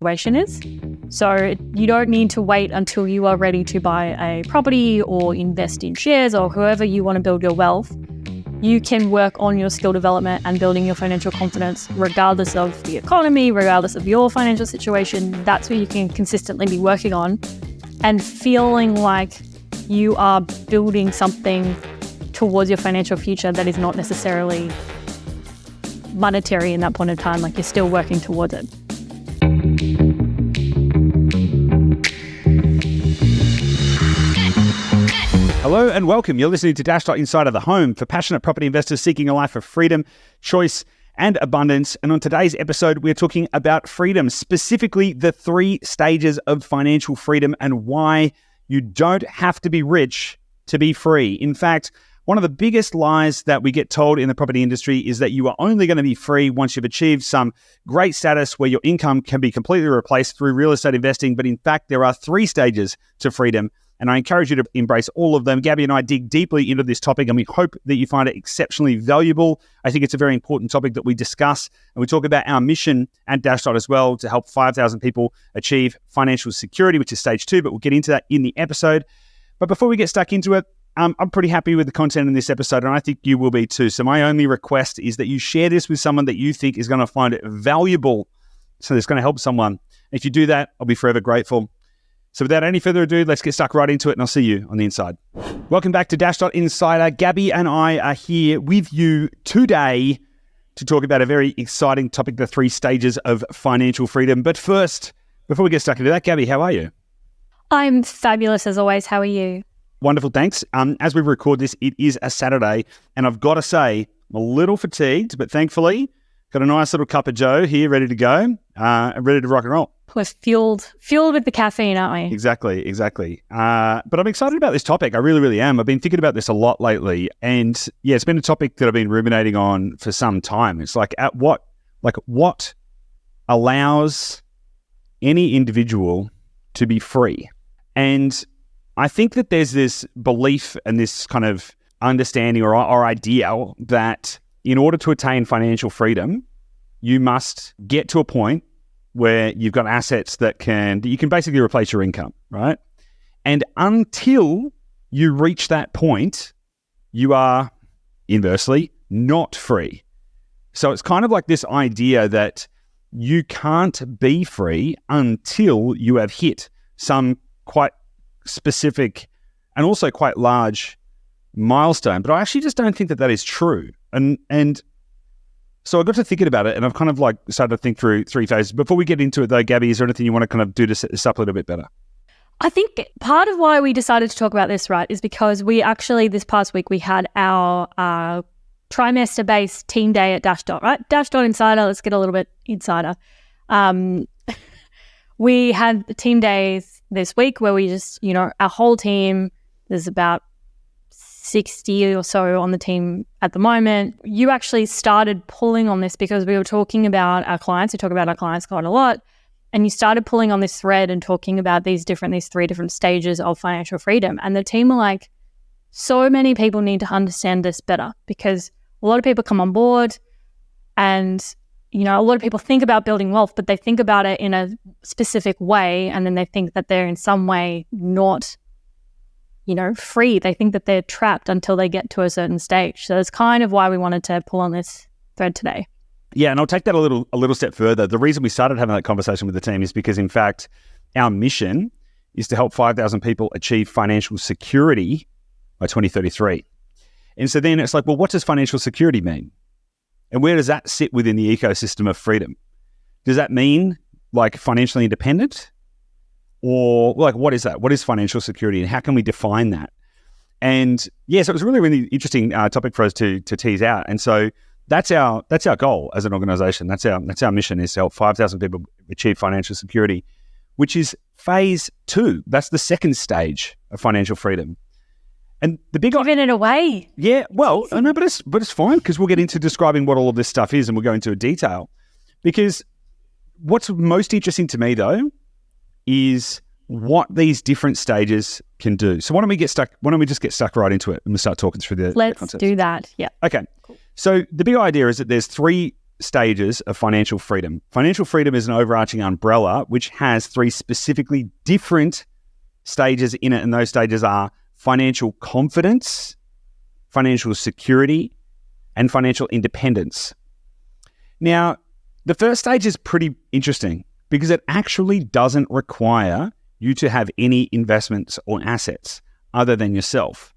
situation is. So you don't need to wait until you are ready to buy a property or invest in shares or however you want to build your wealth. You can work on your skill development and building your financial confidence regardless of the economy, regardless of your financial situation. That's what you can consistently be working on and feeling like you are building something towards your financial future that is not necessarily monetary in that point of time, like you're still working towards it. Hello and welcome. You're listening to Dash Insider, the home for passionate property investors seeking a life of freedom, choice, and abundance. And on today's episode, we're talking about freedom, specifically the 3 stages of financial freedom and why you don't have to be rich to be free. In fact, one of the biggest lies that we get told in the property industry is that you are only going to be free once you've achieved some great status where your income can be completely replaced through real estate investing. But in fact, there are 3 stages to freedom, and I encourage you to embrace all of them. Gabi and I dig deeply into this topic, and we hope that you find it exceptionally valuable. I think it's a very important topic that we discuss, and we talk about our mission at Dash as well to help 5,000 people achieve financial security, which is stage 2, but we'll get into that in the episode. But before we get stuck into it, I'm pretty happy with the content in this episode, and I think you will be too. So my only request is that you share this with someone that you think is going to find it valuable, so it's going to help someone. If you do that, I'll be forever grateful. So without any further ado, let's get stuck right into it, and I'll see you on the inside. Welcome back to Dash Insider. Gabi and I are here with you today to talk about a very exciting topic, the 3 stages of financial freedom. But first, before we get stuck into that, Gabi, how are you? I'm fabulous as always. How are you? Wonderful, thanks. As we record this, it is a Saturday, and I've got to say, I'm a little fatigued, but thankfully, got a nice little cup of Joe here ready to go, ready to rock and roll. We're fueled with the caffeine, aren't we? Exactly. But I'm excited about this topic. I really, really am. I've been thinking about this a lot lately, and yeah, it's been a topic that I've been ruminating on for some time. It's like, what allows any individual to be free? And I think that there's this belief and this kind of understanding or idea that in order to attain financial freedom, you must get to a point where you've got assets that you can basically replace your income, right? And until you reach that point, you are inversely not free. So it's kind of like this idea that you can't be free until you have hit some quite specific and also quite large milestone. But I actually just don't think that that is true. And so I got to thinking about it, and I've kind of like started to think through 3 phases. Before we get into it though, Gabi, is there anything you want to kind of do to set this up a little bit better? I think part of why we decided to talk about this, right, is because we actually, this past week, we had our trimester-based team day at Dash, right? Dash Insider, let's get a little bit insider. We had the team days this week where we just, our whole team, there's about 60 or so on the team at the moment. You actually started pulling on this because we were talking about our clients. We talk about our clients quite a lot. And you started pulling on this thread and talking about these 3 different stages of financial freedom. And the team were like, so many people need to understand this better because a lot of people come on board and, a lot of people think about building wealth, but they think about it in a specific way. And then they think that they're in some way not free. They think that they're trapped until they get to a certain stage. So that's kind of why we wanted to pull on this thread today. Yeah, and I'll take that a little step further. The reason we started having that conversation with the team is because, in fact, our mission is to help 5,000 people achieve financial security by 2033. And so then it's like, well, what does financial security mean? And where does that sit within the ecosystem of freedom? Does that mean like financially independent? Or like, what is that? What is financial security and how can we define that? And yeah, so it was a really, really interesting topic for us to tease out. And so that's our goal as an organization. That's our mission, is to help 5,000 people achieve financial security, which is phase 2. That's the second stage of financial freedom. And the big giving it away. Yeah, well, I know, but it's fine because we'll get into describing what all of this stuff is and we'll go into detail. Because what's most interesting to me though is what these different stages can do. So why don't we just get stuck right into it and we'll start talking through the Let's concepts. do that. Yeah. Okay. Cool. So the big idea is that there's 3 stages of financial freedom. Financial freedom is an overarching umbrella which has 3 specifically different stages in it, and those stages are financial confidence, financial security, and financial independence. Now, the first stage is pretty interesting because it actually doesn't require you to have any investments or assets other than yourself.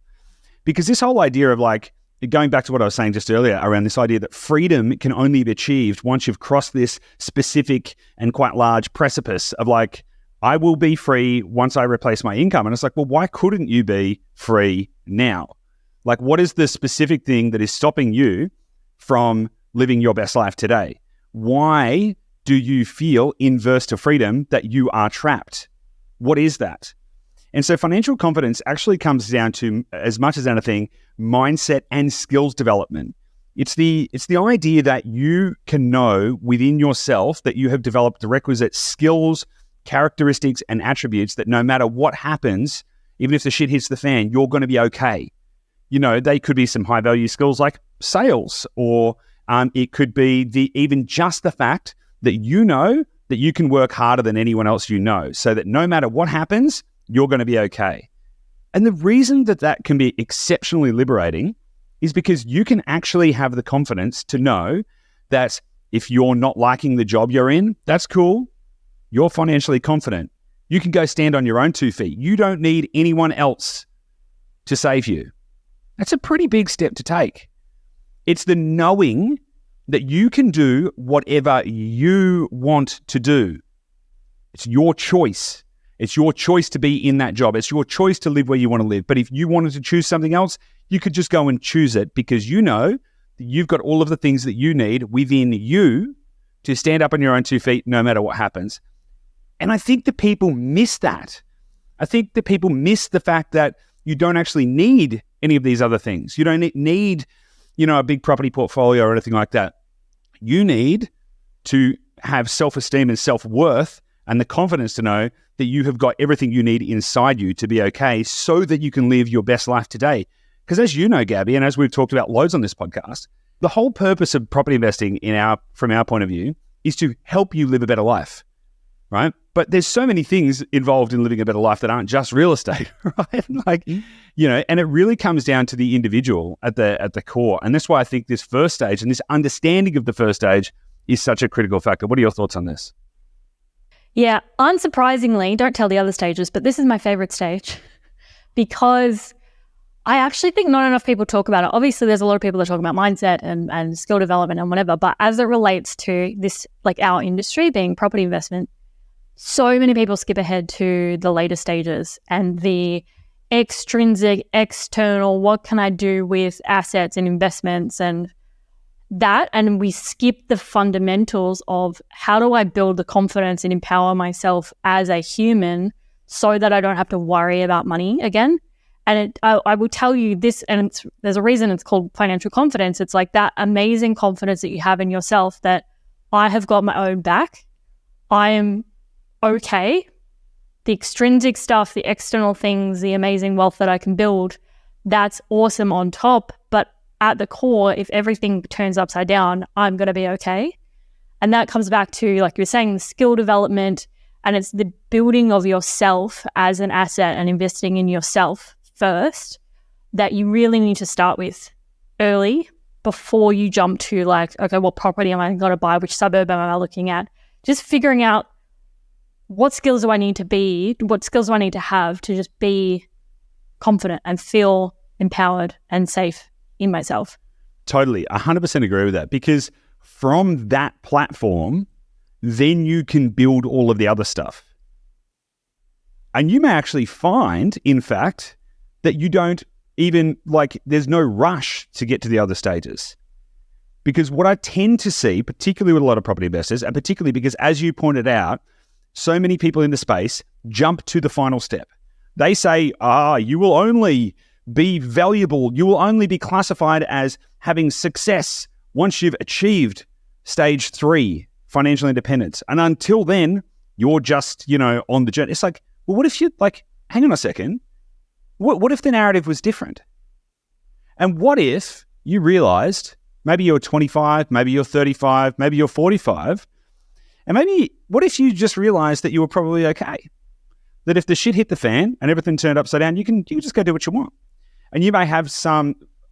Because this whole idea of like, going back to what I was saying just earlier around this idea that freedom can only be achieved once you've crossed this specific and quite large precipice of like, I will be free once I replace my income. And it's like, well, why couldn't you be free now? Like, what is the specific thing that is stopping you from living your best life today? Why do you feel inverse to freedom, that you are trapped? What is that? And so financial confidence actually comes down to, as much as anything, mindset and skills development. It's the idea that you can know within yourself that you have developed the requisite skills, characteristics, and attributes that no matter what happens, even if the shit hits the fan, you're going to be okay. You know, they could be some high value skills like sales, or it could be even just the fact that you know that you can work harder than anyone else you know, so that no matter what happens, you're going to be okay. And the reason that that can be exceptionally liberating is because you can actually have the confidence to know that if you're not liking the job you're in, that's cool. You're financially confident. You can go stand on your own 2 feet. You don't need anyone else to save you. That's a pretty big step to take. It's the knowing that you can do whatever you want to do. It's your choice. It's your choice to be in that job. It's your choice to live where you want to live. But if you wanted to choose something else, you could just go and choose it, because you know that you've got all of the things that you need within you to stand up on your own 2 feet no matter what happens. And I think that people miss that. I think that people miss the fact that you don't actually need any of these other things. You don't need, a big property portfolio or anything like that. You need to have self-esteem and self-worth and the confidence to know that you have got everything you need inside you to be okay, so that you can live your best life today. Because as you know, Gabi, and as we've talked about loads on this podcast, the whole purpose of property investing from our point of view is to help you live a better life, right? But there's so many things involved in living a better life that aren't just real estate, right? And it really comes down to the individual at the core. And that's why I think this first stage and this understanding of the first stage is such a critical factor. What are your thoughts on this? Yeah, unsurprisingly, don't tell the other stages, but this is my favorite stage because I actually think not enough people talk about it. Obviously, there's a lot of people that talk about mindset and skill development and whatever, but as it relates to this, like our industry being property investment, so many people skip ahead to the later stages and the extrinsic, external, what can I do with assets and investments and that, and we skip the fundamentals of how do I build the confidence and empower myself as a human so that I don't have to worry about money again. And I will tell you this, and there's a reason it's called financial confidence. It's like that amazing confidence that you have in yourself that I have got my own back. I am okay. The extrinsic stuff, the external things, the amazing wealth that I can build, that's awesome on top. But at the core, if everything turns upside down, I'm going to be okay. And that comes back to, like you were saying, the skill development, and it's the building of yourself as an asset and investing in yourself first that you really need to start with early before you jump to like, okay, what property am I going to buy? Which suburb am I looking at? Just figuring out what skills do I need to have to just be confident and feel empowered and safe in myself. Totally. 100% agree with that, because from that platform, then you can build all of the other stuff. And you may actually find, in fact, that you don't even, there's no rush to get to the other stages. Because what I tend to see, particularly with a lot of property investors, and particularly because, as you pointed out, so many people in the space jump to the final step. They say, you will only be valuable, you will only be classified as having success once you've achieved stage 3, financial independence. And until then, you're just, on the journey. It's like, well, what if you, hang on a second, what if the narrative was different? And what if you realized Maybe you're 25, maybe you're 35, maybe you're 45. And maybe, what if you just realized that you were probably okay? That if the shit hit the fan and everything turned upside down, you can just go do what you want. And you may have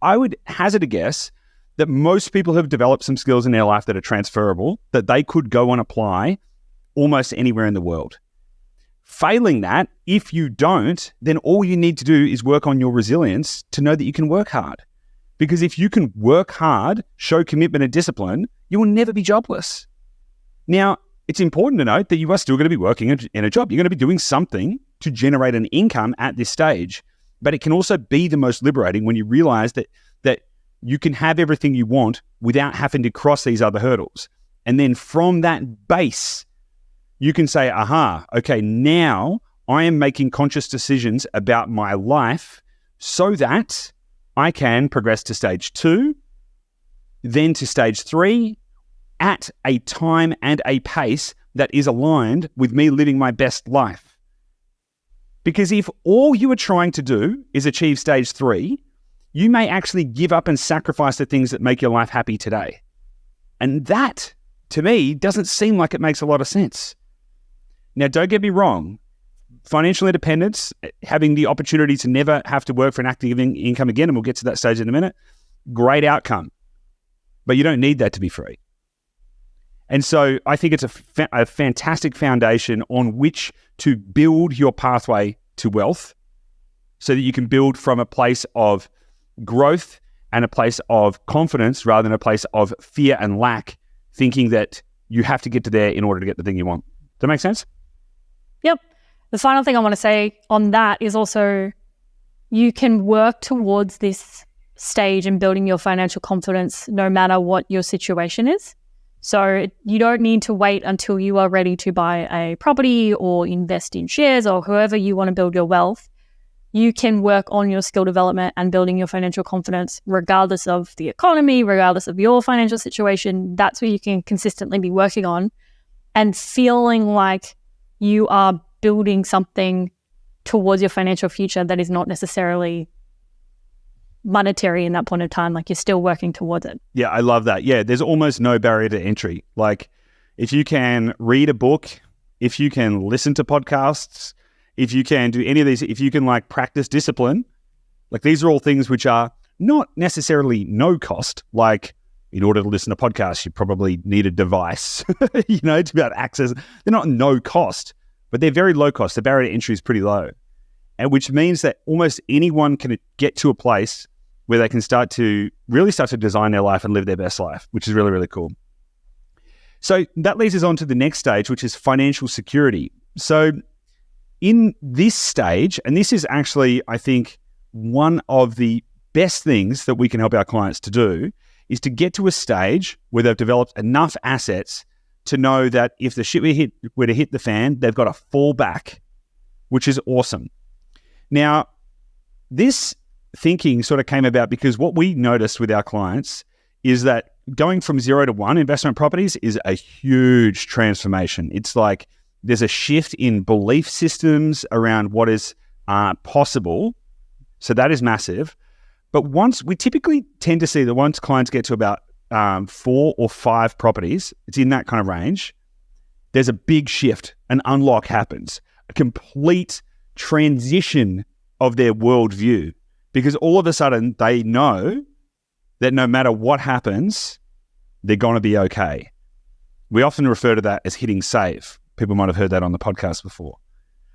I would hazard a guess that most people have developed some skills in their life that are transferable, that they could go and apply almost anywhere in the world. Failing that, if you don't, then all you need to do is work on your resilience to know that you can work hard. Because if you can work hard, show commitment and discipline, you will never be jobless. Now, it's important to note that you are still going to be working in a job. You're going to be doing something to generate an income at this stage. But it can also be the most liberating when you realize that you can have everything you want without having to cross these other hurdles. And then from that base, you can say, okay, now I am making conscious decisions about my life so that I can progress to stage 2, then to stage 3, at a time and a pace that is aligned with me living my best life. Because if all you are trying to do is achieve stage 3, you may actually give up and sacrifice the things that make your life happy today. And that, to me, doesn't seem like it makes a lot of sense. Now, don't get me wrong. Financial independence, having the opportunity to never have to work for an active income again, and we'll get to that stage in a minute, great outcome. But you don't need that to be free. And so I think it's a fantastic foundation on which to build your pathway to wealth so that you can build from a place of growth and a place of confidence rather than a place of fear and lack, thinking that you have to get to there in order to get the thing you want. Does that make sense? Yep. The final thing I want to say on that is also you can work towards this stage in building your financial confidence no matter what your situation is. So you don't need to wait until you are ready to buy a property or invest in shares or however you want to build your wealth. You can work on your skill development and building your financial confidence regardless of the economy, regardless of your financial situation. That's what you can consistently be working on and feeling like you are building something towards your financial future that is not necessarily monetary in that point of time. Like you're still working towards it. Yeah, I love that. Yeah, there's almost no barrier to entry. Like if you can read a book, if you can listen to podcasts, if you can do any of these, if you can like practice discipline, like these are all things which are not necessarily no cost. Like in order to listen to podcasts, you probably need a device, to be able to access. They're not no cost, but they're very low cost. The barrier to entry is pretty low. And which means that almost anyone can get to a place where they can start to design their life and live their best life, which is really, really cool. So that leads us on to the next stage, which is financial security. So in this stage, and this is actually, I think, one of the best things that we can help our clients to do, is to get to a stage where they've developed enough assets to know that if the shit were to hit the fan, they've got a fallback, which is awesome. Now, this thinking sort of came about because what we noticed with our clients is that going from 0 to 1 investment properties is a huge transformation. It's like there's a shift in belief systems around what is possible. So that is massive. But we typically tend to see that once clients get to about 4 or 5 properties, it's in that kind of range, there's a big shift, an unlock happens, a complete transition of their worldview, because all of a sudden they know that no matter what happens, they're going to be okay. We often refer to that as hitting save. People might have heard that on the podcast before.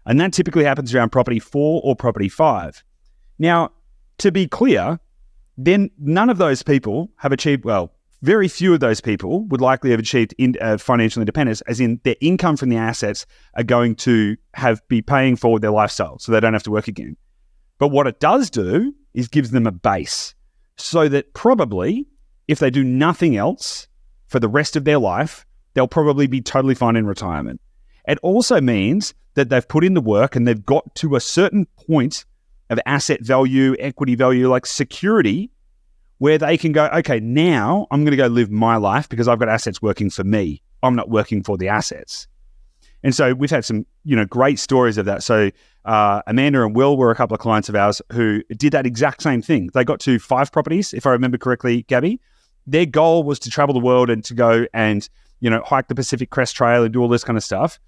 And that typically happens around property 4 or property 5. Now, to be clear, then none of those people have achieved, very few of those people would likely have achieved financial independence, as in their income from the assets are going to be paying for their lifestyle, so they don't have to work again. But what it does do is gives them a base so that probably if they do nothing else for the rest of their life, they'll probably be totally fine in retirement. It also means that they've put in the work and they've got to a certain point of asset value, equity value, like security, where they can go, okay, now I'm going to go live my life because I've got assets working for me. I'm not working for the assets. And so we've had some, great stories of that. So Amanda and Will were a couple of clients of ours who did that exact same thing. They got to 5 properties, if I remember correctly, Gabi, their goal was to travel the world and to go and, hike the Pacific Crest Trail and do all this kind of stuff.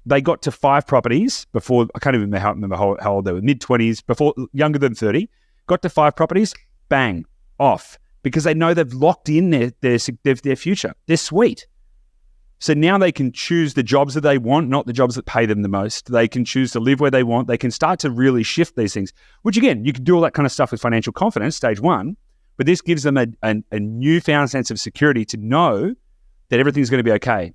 They got to 5 properties before, I can't even remember how old they were, mid-20s, before, younger than 30, got to 5 properties, bang, off, because they know they've locked in their future. They're sweet. So now they can choose the jobs that they want, not the jobs that pay them the most. They can choose to live where they want. They can start to really shift these things, which again, you can do all that kind of stuff with financial confidence, stage 1, but this gives them a newfound sense of security to know that everything's going to be okay.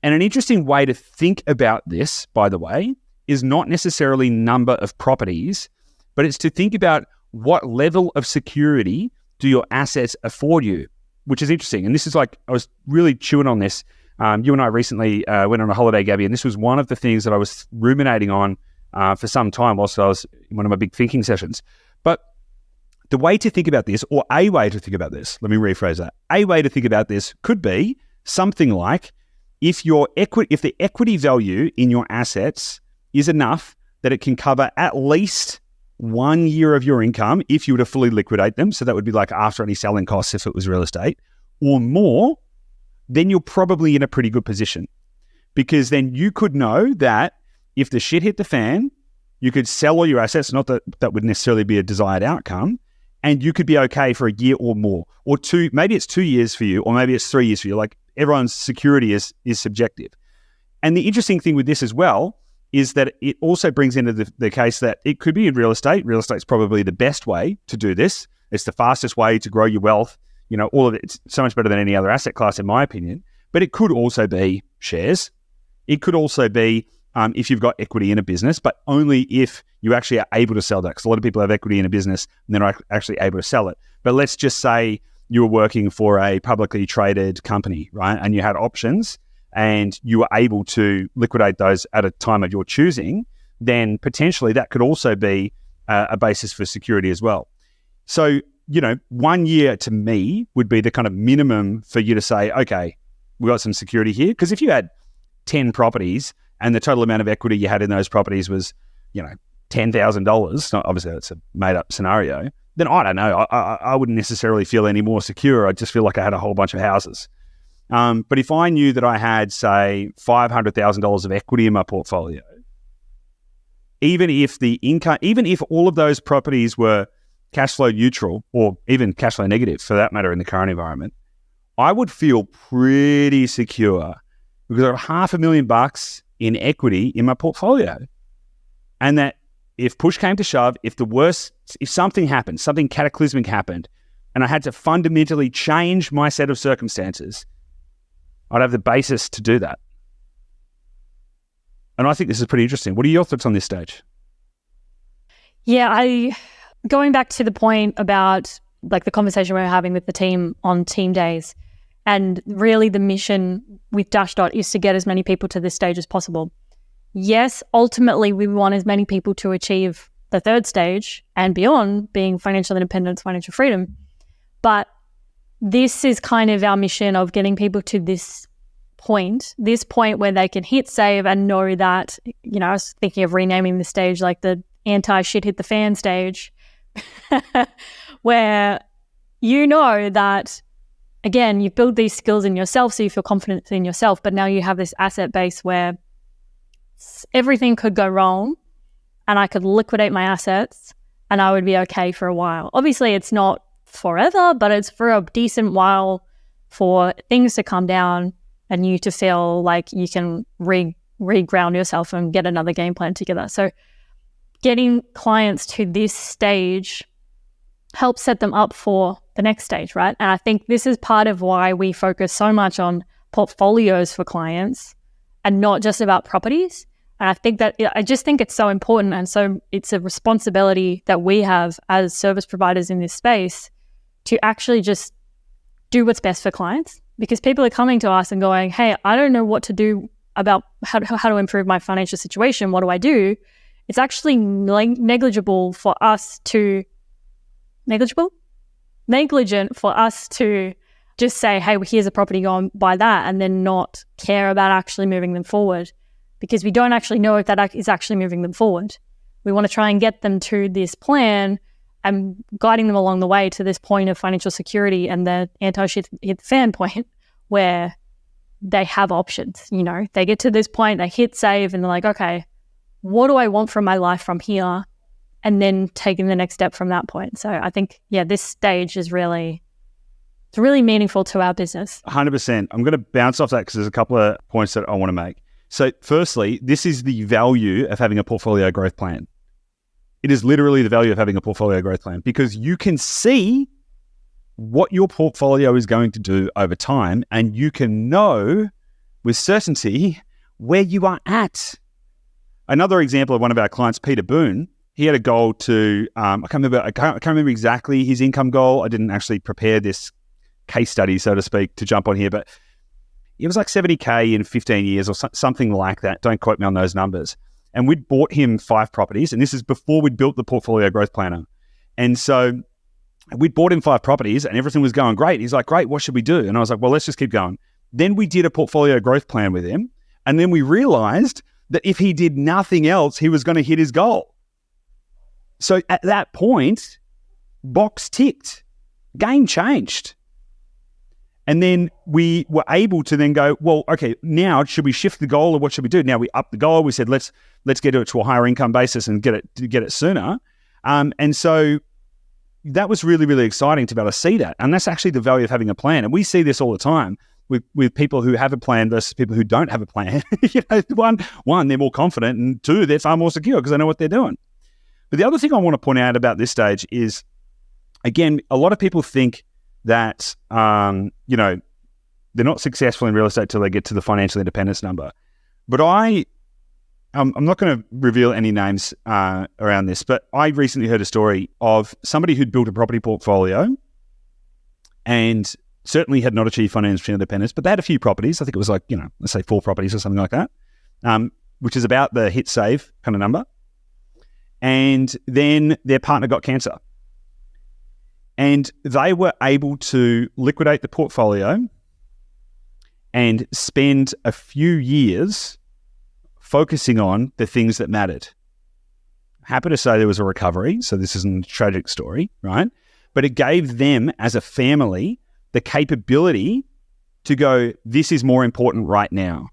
And an interesting way to think about this, by the way, is not necessarily number of properties, but it's to think about what level of security do your assets afford you, which is interesting. And this is like, I was really chewing on this. You and I recently went on a holiday, Gabi, and this was one of the things that I was ruminating on for some time whilst I was in one of my big thinking sessions. But the way to think about this, or a way to think about this, let me rephrase that. A way to think about this could be something like, if the equity value in your assets is enough that it can cover at least 1 year of your income if you were to fully liquidate them, so that would be like after any selling costs if it was real estate, or more, then you're probably in a pretty good position, because then you could know that if the shit hit the fan, you could sell all your assets, not that that would necessarily be a desired outcome, and you could be okay for a year or more, or 2, maybe it's 2 years for you, or maybe it's 3 years for you. Like, everyone's security is subjective. And the interesting thing with this as well is that it also brings into the case that it could be in real estate. Real estate's probably the best way to do this. It's the fastest way to grow your wealth. All of it's so much better than any other asset class, in my opinion. But it could also be shares. It could also be if you've got equity in a business, but only if you actually are able to sell that. Because a lot of people have equity in a business and they're not actually able to sell it. But let's just say you were working for a publicly traded company, right? And you had options and you were able to liquidate those at a time of your choosing, then potentially that could also be a basis for security as well. So, 1 year to me would be the kind of minimum for you to say, okay, we got some security here. Because if you had 10 properties and the total amount of equity you had in those properties was, $10,000, obviously that's a made up scenario, then I don't know. I wouldn't necessarily feel any more secure. I'd just feel like I had a whole bunch of houses. But if I knew that I had, say, $500,000 of equity in my portfolio, even if all of those properties were cash flow neutral or even cash flow negative for that matter in the current environment, I would feel pretty secure because I have $500,000 in equity in my portfolio. And that if push came to shove, if something happened, something cataclysmic happened, and I had to fundamentally change my set of circumstances, I'd have the basis to do that. And I think this is pretty interesting. What are your thoughts on this stage? Yeah, going back to the point about like the conversation we were having with the team on team days, and really the mission with Dashdot is to get as many people to this stage as possible. Yes, ultimately we want as many people to achieve the 3rd stage and beyond, being financial independence, financial freedom. But this is kind of our mission of getting people to this point where they can hit save and know that, I was thinking of renaming the stage like the anti-shit hit the fan stage, where that, again, you build these skills in yourself so you feel confident in yourself, but now you have this asset base where everything could go wrong and I could liquidate my assets and I would be okay for a while. Obviously, it's not forever, but it's for a decent while for things to come down and you to feel like you can reground yourself and get another game plan together. So getting clients to this stage helps set them up for the next stage, right? And I think this is part of why we focus so much on portfolios for clients and not just about properties. And I just think it's so important. And so it's a responsibility that we have as service providers in this space to actually just do what's best for clients, because people are coming to us and going, hey, I don't know what to do about how to improve my financial situation. What do I do? It's actually negligent for us to just say, hey, well, here's a property, go and buy that, and then not care about actually moving them forward, because we don't actually know if that is actually moving them forward. We want to try and get them to this plan and guiding them along the way to this point of financial security and the anti-shit hit the fan point where they have options. You know, they get to this point, they hit save, and they're like, okay, what do I want from my life from here? And then taking the next step from that point. So I think, this stage is really meaningful to our business. 100%. I'm going to bounce off that because there's a couple of points that I want to make. So firstly, this is the value of having a portfolio growth plan. It is literally the value of having a portfolio growth plan because you can see what your portfolio is going to do over time and you can know with certainty where you are at. Another example of one of our clients, Peter Boone, he had a goal to, I can't remember exactly his income goal. I didn't actually prepare this case study, so to speak, to jump on here, but it was like 70K in 15 years or something like that. Don't quote me on those numbers. And we'd bought him 5 properties, and this is before we'd built the portfolio growth planner. And so we'd bought him 5 properties and everything was going great. He's like, great, what should we do? And I was like, well, let's just keep going. Then we did a portfolio growth plan with him. And then we realized that if he did nothing else, he was going to hit his goal. So at that point, box ticked, game changed. And then we were able to then go, well, okay, now should we shift the goal or what should we do? Now we upped the goal. We said, let's get it to a higher income basis and get it sooner. And so that was really, really exciting to be able to see that. And that's actually the value of having a plan. And we see this all the time with people who have a plan versus people who don't have a plan. One, they're more confident, and 2, they're far more secure because they know what they're doing. But the other thing I want to point out about this stage is, again, a lot of people think that, they're not successful in real estate till they get to the financial independence number. But I'm not going to reveal any names around this, but I recently heard a story of somebody who'd built a property portfolio and certainly had not achieved financial independence, but they had a few properties. I think it was like, let's say 4 properties or something like that, which is about the hit save kind of number. And then their partner got cancer. And they were able to liquidate the portfolio and spend a few years focusing on the things that mattered. Happy to say there was a recovery, so this isn't a tragic story, right? But it gave them as a family the capability to go, this is more important right now.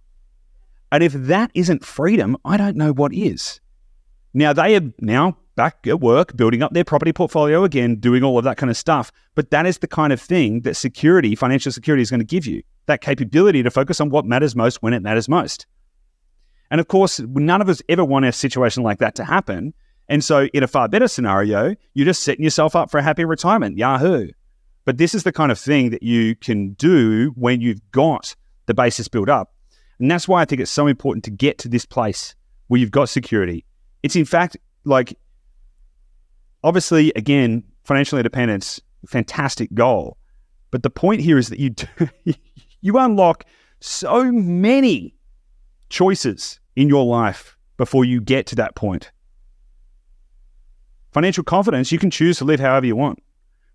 And if that isn't freedom, I don't know what is. Now, they are now back at work, building up their property portfolio again, doing all of that kind of stuff. But that is the kind of thing that security, financial security, is going to give you, that capability to focus on what matters most when it matters most. And of course, none of us ever want a situation like that to happen. And so in a far better scenario, you're just setting yourself up for a happy retirement. Yahoo. But this is the kind of thing that you can do when you've got the basis built up. And that's why I think it's so important to get to this place where you've got security. It's in fact, like, obviously, again, financial independence, fantastic goal. But the point here is that you unlock so many choices in your life before you get to that point. Financial confidence, you can choose to live however you want.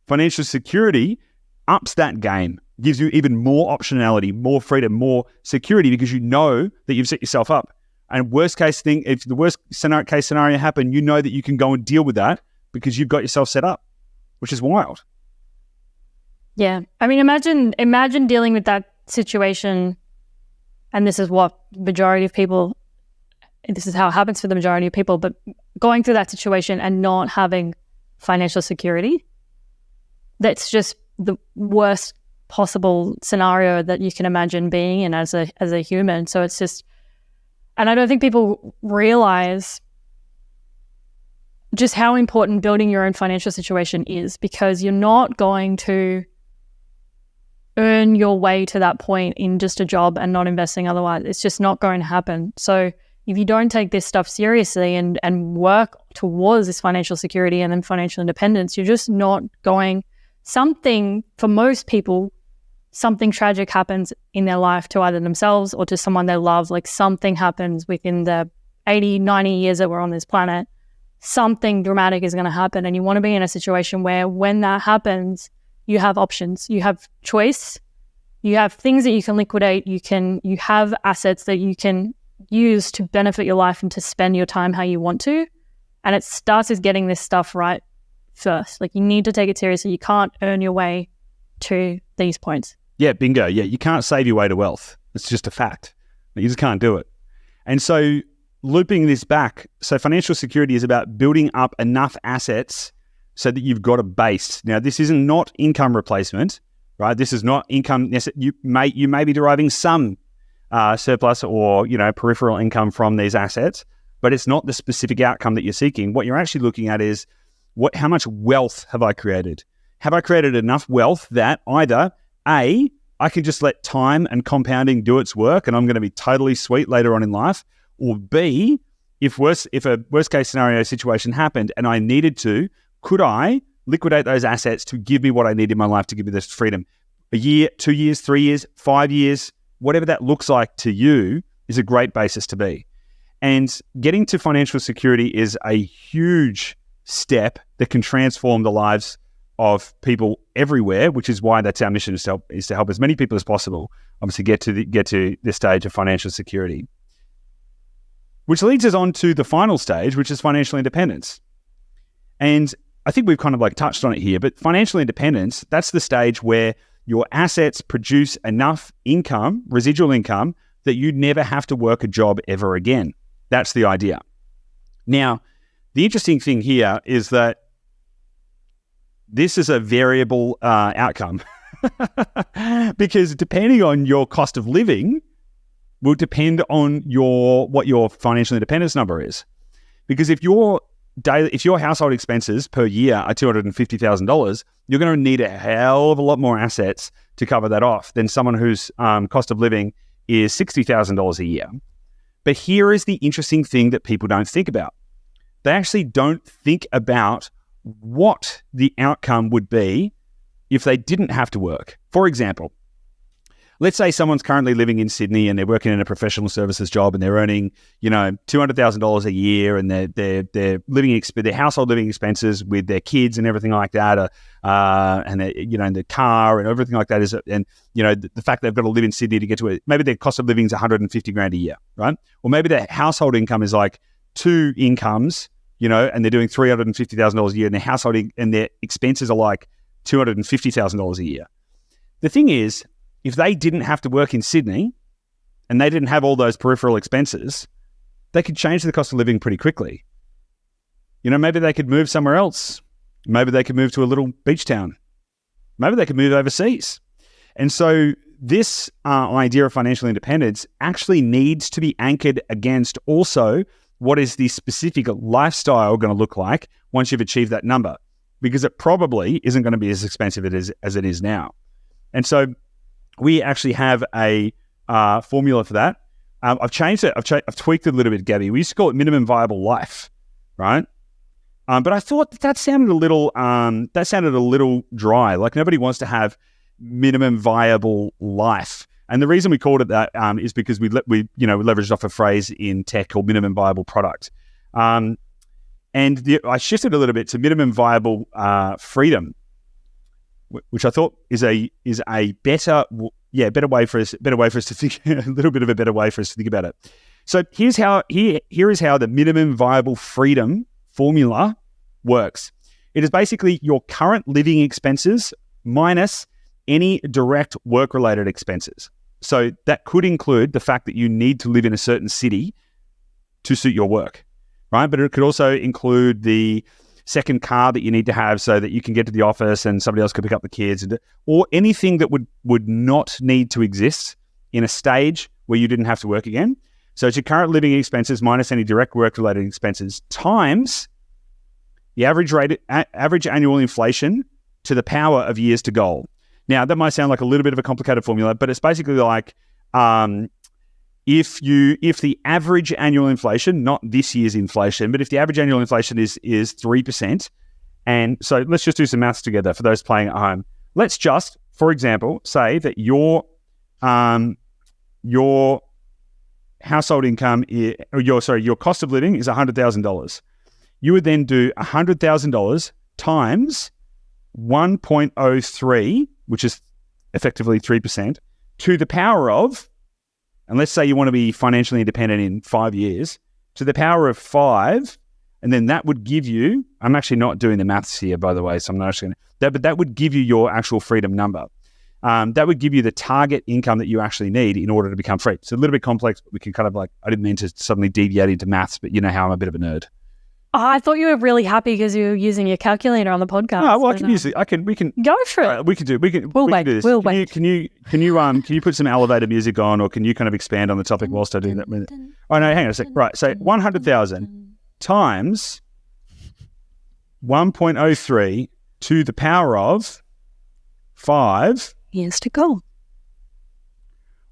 Financial security ups that game, gives you even more optionality, more freedom, more security because you know that you've set yourself up. And worst case thing, if the worst case scenario happened, you know that you can go and deal with that because you've got yourself set up, which is wild. Yeah. I mean, imagine dealing with that situation, and this is what majority of people, this is how it happens for the majority of people, but going through that situation and not having financial security, that's just the worst possible scenario that you can imagine being in as a human. So it's just, and I don't think people realize just how important building your own financial situation is, because you're not going to earn your way to that point in just a job and not investing otherwise. It's just not going to happen. So if you don't take this stuff seriously and work towards this financial security and then financial independence, you're just not going, something, for most people, something tragic happens in their life to either themselves or to someone they love. Like something happens within the 80, 90 years that we're on this planet. Something dramatic is going to happen, and you want to be in a situation where when that happens, you have options, you have choice, you have things that you can liquidate, you have assets that you can use to benefit your life and to spend your time how you want to. And it starts with getting this stuff right first. Like, you need to take it seriously. You can't earn your way to these points. Yeah, bingo. Yeah, you can't save your way to wealth. It's just a fact. You just can't do it. And so looping this back, so financial security is about building up enough assets so that you've got a base. Now, this is not income replacement, right? This is not income. You may be deriving some surplus or, peripheral income from these assets, but it's not the specific outcome that you're seeking. What you're actually looking at is how much wealth have I created? Have I created enough wealth that either A, I can just let time and compounding do its work and I'm going to be totally sweet later on in life, or B, if a worst case scenario situation happened and I needed to, could I liquidate those assets to give me what I need in my life to give me this freedom? A year, 2 years, 3 years, 5 years, whatever that looks like to you is a great basis to be. And getting to financial security is a huge step that can transform the lives of people everywhere, which is why that's our mission, is to help as many people as possible, obviously get to this stage of financial security. Which leads us on to the final stage, which is financial independence. And I think we've kind of touched on it here, but financial independence, that's the stage where your assets produce enough income, residual income, that you never have to work a job ever again. That's the idea. Now, the interesting thing here is that this is a variable outcome because depending on your cost of living will depend on what your financial independence number is. Because if your household expenses per year are $250,000, you're going to need a hell of a lot more assets to cover that off than someone whose cost of living is $60,000 a year. But here is the interesting thing that people don't think about. They actually don't think about what the outcome would be if they didn't have to work. For example, let's say someone's currently living in Sydney and they're working in a professional services job and they're earning, $200,000 a year, and their household living expenses with their kids and everything like that, and the car and everything like that the fact they've got to live in Sydney to get to it. Maybe their cost of living is $150,000 a year, right? Or maybe their household income is like two incomes, and they're doing $350,000 a year, and their household and their expenses are like $250,000 a year. The thing is, if they didn't have to work in Sydney and they didn't have all those peripheral expenses, they could change the cost of living pretty quickly. Maybe they could move somewhere else. Maybe they could move to a little beach town. Maybe they could move overseas. And so this idea of financial independence actually needs to be anchored against also what is the specific lifestyle going to look like once you've achieved that number, because it probably isn't going to be as expensive as it is now. And so we actually have a formula for that. I've changed it. I've tweaked it a little bit, Gabi. We used to call it minimum viable life, right? But I thought that sounded a little dry. Like, nobody wants to have minimum viable life. And the reason we called it that is because we leveraged off a phrase in tech called minimum viable product. I shifted a little bit to minimum viable freedom, which I thought is a better way for us to think, a little bit of a better way for us to think about it. So here is how the minimum viable freedom formula works. It is basically your current living expenses minus any direct work-related expenses. So that could include the fact that you need to live in a certain city to suit your work, right? But it could also include the second car that you need to have so that you can get to the office and somebody else can pick up the kids, or anything that would not need to exist in a stage where you didn't have to work again. So it's your current living expenses minus any direct work-related expenses times the average annual inflation to the power of years to goal. Now, that might sound like a little bit of a complicated formula, but it's basically like if the average annual inflation, not this year's inflation, but if the average annual inflation is 3%, and so let's just do some maths together for those playing at home. Let's just, for example, say that your household income, your cost of living is $100,000. You would then do $100,000 times 1.03, which is effectively 3%, to the power of, and let's say you want to be financially independent in 5 years, to the power of 5 And then that would give you, I'm actually not doing the maths here, by the way, so I'm not actually going to, but that would give you your actual freedom number. That would give you the target income that you actually need in order to become free. It's a little bit complex, but we can kind of like, I didn't mean to suddenly deviate into maths, but you know how I'm a bit of a nerd. Oh, I thought you were really happy because you were using your calculator on the podcast. No, well, I can use it. We can go for it. We can do this. We'll wait. Can you put some elevator music on, or can you kind of expand on the topic whilst I do that? Oh no, hang on a sec. Right, so 100,000 times 1.03 to the power of 5 years to go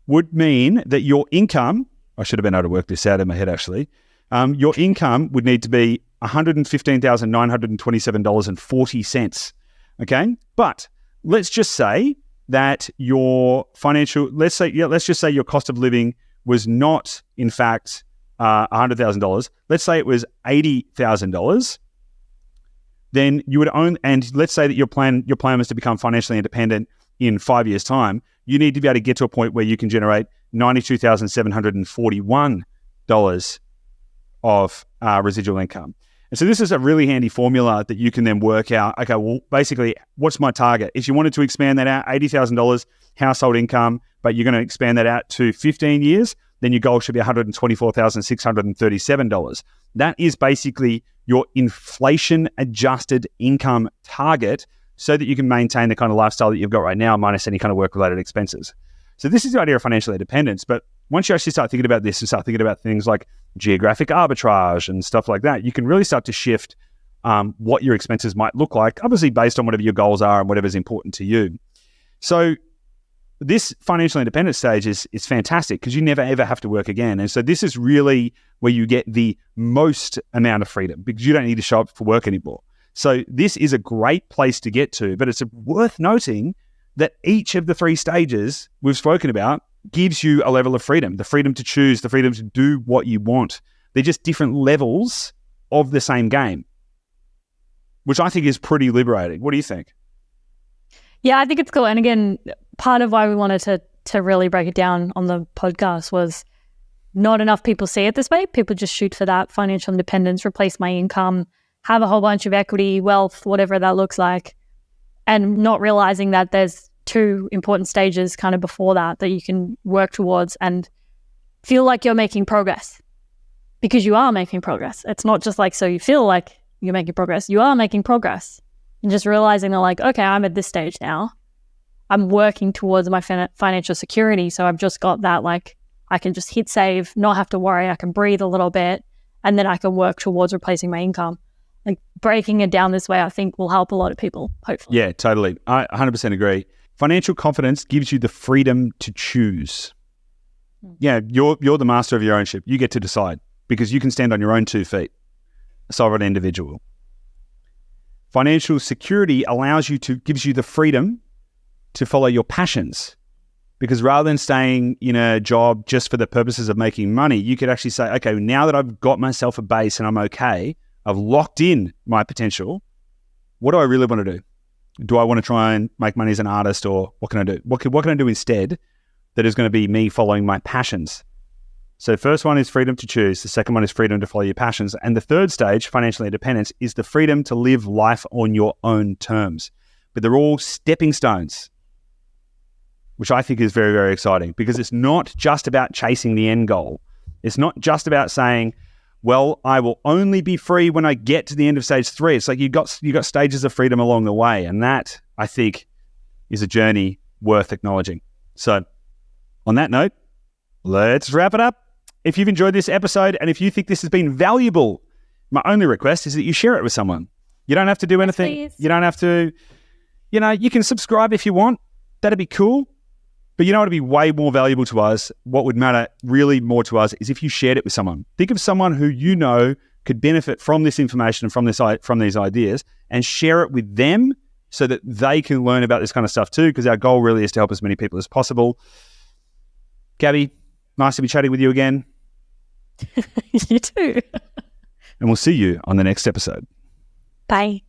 would mean that your income, I should have been able to work this out in my head actually, your income would need to be $115,927.40. Okay? But let's just say that your financial, let's just say your cost of living was not, in fact, $100,000. Let's say it was $80,000. Then you would own, and let's say that your plan was to become financially independent in 5 years' time. You need to be able to get to a point where you can generate $92,741 of residual income. And so this is a really handy formula that you can then work out, okay, well, basically, what's my target? If you wanted to expand that out, $80,000 household income, but you're going to expand that out to 15 years, then your goal should be $124,637. That is basically your inflation-adjusted income target so that you can maintain the kind of lifestyle that you've got right now minus any kind of work-related expenses. So this is the idea of financial independence. But once you actually start thinking about this and start thinking about things like geographic arbitrage and stuff like that, you can really start to shift what your expenses might look like, obviously based on whatever your goals are and whatever's important to you. So this financial independence stage is fantastic because you never ever have to work again. And so this is really where you get the most amount of freedom because you don't need to show up for work anymore. So this is a great place to get to, but it's worth noting that each of the 3 stages we've spoken about gives you a level of freedom, the freedom to choose, the freedom to do what you want. They're just different levels of the same game, which I think is pretty liberating. What do you think? Yeah, I think it's cool. And again, part of why we wanted to really break it down on the podcast was not enough people see it this way. People just shoot for that financial independence, replace my income, have a whole bunch of equity, wealth, whatever that looks like, and not realizing that there's 2 important stages kind of before that you can work towards and feel like you're making progress because you are making progress. It's not just like, so you feel like you're making progress. You are making progress. And just realizing that like, okay, I'm at this stage now. I'm working towards my financial security. So I've just got that, like, I can just hit save, not have to worry. I can breathe a little bit and then I can work towards replacing my income. Like breaking it down this way, I think will help a lot of people, hopefully. Yeah, totally. I 100% agree. Financial confidence gives you the freedom to choose. Yeah, you're the master of your own ship. You get to decide because you can stand on your own 2 feet, a sovereign individual. Financial security gives you the freedom to follow your passions because rather than staying in a job just for the purposes of making money, you could actually say, okay, now that I've got myself a base and I'm okay, I've locked in my potential, what do I really want to do? Do I want to try and make money as an artist, or what can I do? What can I do instead that is going to be me following my passions? So the first one is freedom to choose. The second one is freedom to follow your passions. And the third stage, financial independence, is the freedom to live life on your own terms. But they're all stepping stones, which I think is very, very exciting because it's not just about chasing the end goal. It's not just about saying, well, I will only be free when I get to the end of stage 3. It's like you got stages of freedom along the way. And that, I think, is a journey worth acknowledging. So on that note, let's wrap it up. If you've enjoyed this episode and if you think this has been valuable, my only request is that you share it with someone. You don't have to do anything. Please. You don't have to, you can subscribe if you want. That'd be cool. But you know what would be way more valuable to us? What would matter really more to us is if you shared it with someone. Think of someone who you know could benefit from this information and from these ideas and share it with them so that they can learn about this kind of stuff too, because our goal really is to help as many people as possible. Gabi, nice to be chatting with you again. You too. And we'll see you on the next episode. Bye.